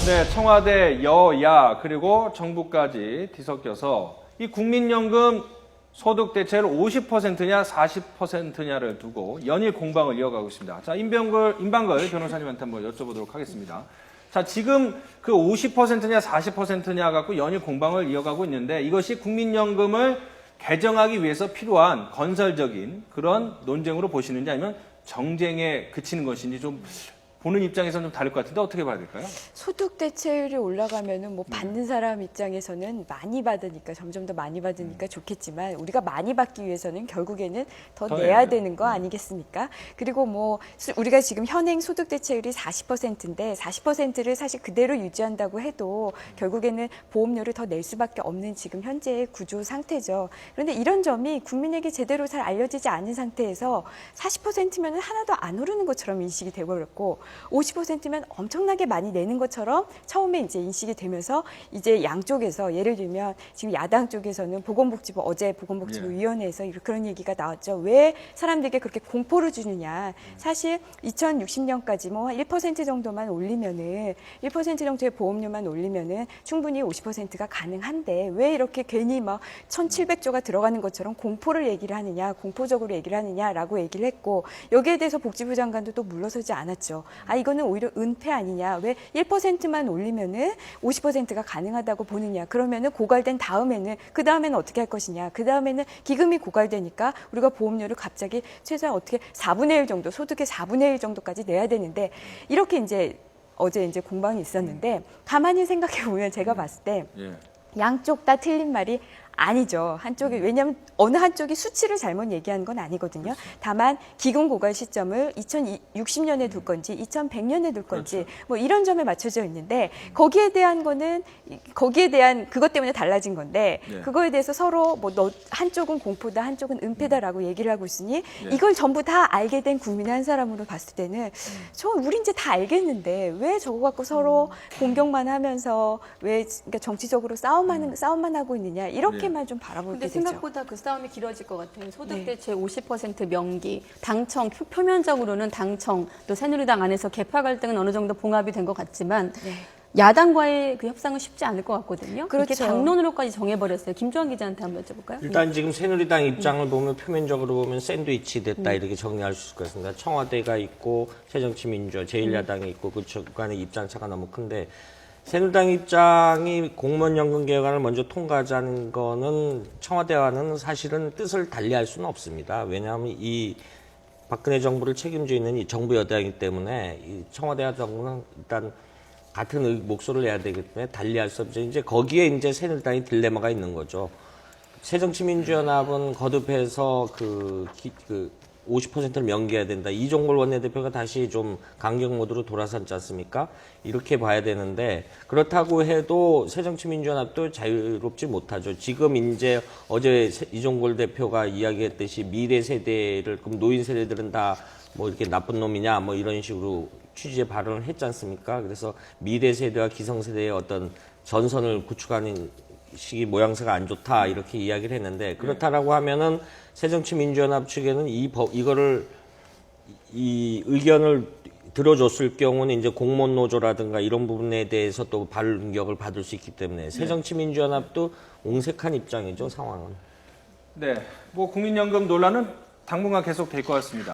네, 청와대, 여야 그리고 정부까지 뒤섞여서 이 국민연금 소득 대체를 50%냐 40%냐를 두고 연일 공방을 이어가고 있습니다. 자, 임방글 변호사님한테 한번 여쭤보도록 하겠습니다. 자, 지금 그 50%냐 40%냐 갖고 연일 공방을 이어가고 있는데 이것이 국민연금을 개정하기 위해서 필요한 건설적인 그런 논쟁으로 보시는지 아니면 정쟁에 그치는 것인지 좀 보는 입장에서는 좀 다를 것 같은데 어떻게 봐야 될까요? 소득 대체율이 올라가면은 뭐 받는 사람 입장에서는 많이 받으니까 점점 더 많이 받으니까 좋겠지만 우리가 많이 받기 위해서는 결국에는 더 내야 되는 거 아니겠습니까? 그리고 뭐 우리가 지금 현행 소득 대체율이 40%인데 40%를 사실 그대로 유지한다고 해도 결국에는 보험료를 더 낼 수밖에 없는 지금 현재의 구조 상태죠. 그런데 이런 점이 국민에게 제대로 잘 알려지지 않은 상태에서 40%면 하나도 안 오르는 것처럼 인식이 되어버렸고 50%면 엄청나게 많이 내는 것처럼 처음에 이제 인식이 되면서 이제 양쪽에서 예를 들면 지금 야당 쪽에서는 보건복지부 어제 보건복지부위원회에서 그런 얘기가 나왔죠. 왜 사람들에게 그렇게 공포를 주느냐. 사실 2060년까지 뭐 1% 정도만 올리면은 1% 정도의 보험료만 올리면은 충분히 50%가 가능한데 왜 이렇게 괜히 막 1,700조가 들어가는 것처럼 공포를 얘기를 하느냐, 공포적으로 얘기를 하느냐라고 얘기를 했고 여기에 대해서 복지부 장관도 또 물러서지 않았죠. 아, 이거는 오히려 은폐 아니냐. 왜 1%만 올리면은 50%가 가능하다고 보느냐. 그러면은 고갈된 다음에는 그 다음에는 어떻게 할 것이냐. 그 다음에는 기금이 고갈되니까 우리가 보험료를 갑자기 최소한 어떻게 4분의 1 정도, 소득의 4분의 1 정도까지 내야 되는데 이렇게 이제 어제 이제 공방이 있었는데 가만히 생각해 보면 제가 봤을 때 양쪽 다 틀린 말이 아니죠. 한쪽이 왜냐하면 어느 한쪽이 수치를 잘못 얘기한 건 아니거든요. 다만 기금 고갈 시점을 2060년에 둘 건지 2100년에 둘 건지 뭐 이런 점에 맞춰져 있는데 거기에 대한 거는 거기에 대한 그것 때문에 달라진 건데 그거에 대해서 서로 뭐 한쪽은 공포다 한쪽은 은폐다라고 얘기를 하고 있으니 이걸 전부 다 알게 된 국민 한 사람으로 봤을 때는 우리 이제 다 알겠는데 왜 저거 갖고 서로 공격만 하면서 왜 그러니까 정치적으로 싸움만 하고 있느냐 이렇게만 좀 바라볼 때 되죠. 근데 생각보다 그 싸움이 길어질 것 같아요. 소득 대체 50% 명기, 당청 표면적으로는 당청 또 새누리당 안에서 계파 갈등은 어느 정도 봉합이 된 것 같지만 야당과의 그 협상은 쉽지 않을 것 같거든요. 그렇게 당론으로까지 정해버렸어요. 김주환 기자한테 한번 여쭤볼까요? 일단 지금 새누리당 입장을 보면 표면적으로 보면 샌드위치 됐다 이렇게 정리할 수 있을 것 같습니다. 청와대가 있고 새정치민주화, 제1야당이 있고 그 간의 입장차가 너무 큰데 새누리당 입장이 공무원연금 개혁안을 먼저 통과하자는 거는 청와대와는 사실은 뜻을 달리할 수는 없습니다. 왜냐하면 이 박근혜 정부를 책임지고 있는 이 정부 여당이기 때문에 이 청와대와 정부는 일단 같은 목소리를 내야 되기 때문에 달리할 수 없죠. 이제 거기에 이제 새누리당이 딜레마가 있는 거죠. 새정치민주연합은 거듭해서 50%를 명기해야 된다. 이종걸 원내대표가 다시 좀 강경 모드로 돌아섰지 않습니까? 이렇게 봐야 되는데 그렇다고 해도 새정치민주연합도 자유롭지 못하죠. 지금 이제 어제 이종걸 대표가 이야기했듯이 미래 세대를 그럼 노인 세대들은 다 뭐 이렇게 나쁜 놈이냐 뭐 이런 식으로 취지의 발언을 했지 않습니까? 그래서 미래 세대와 기성 세대의 어떤 전선을 구축하는 시기 모양새가 안 좋다 이렇게 이야기를 했는데 그렇다라고 하면은 새정치민주연합 측에는 이 의견을 들어줬을 경우는 이제 공무원 노조라든가 이런 부분에 대해서 또 반격을 받을 수 있기 때문에 새정치민주연합도 옹색한 입장이죠, 상황은. 네, 뭐 국민연금 논란은 당분간 계속 될 것 같습니다.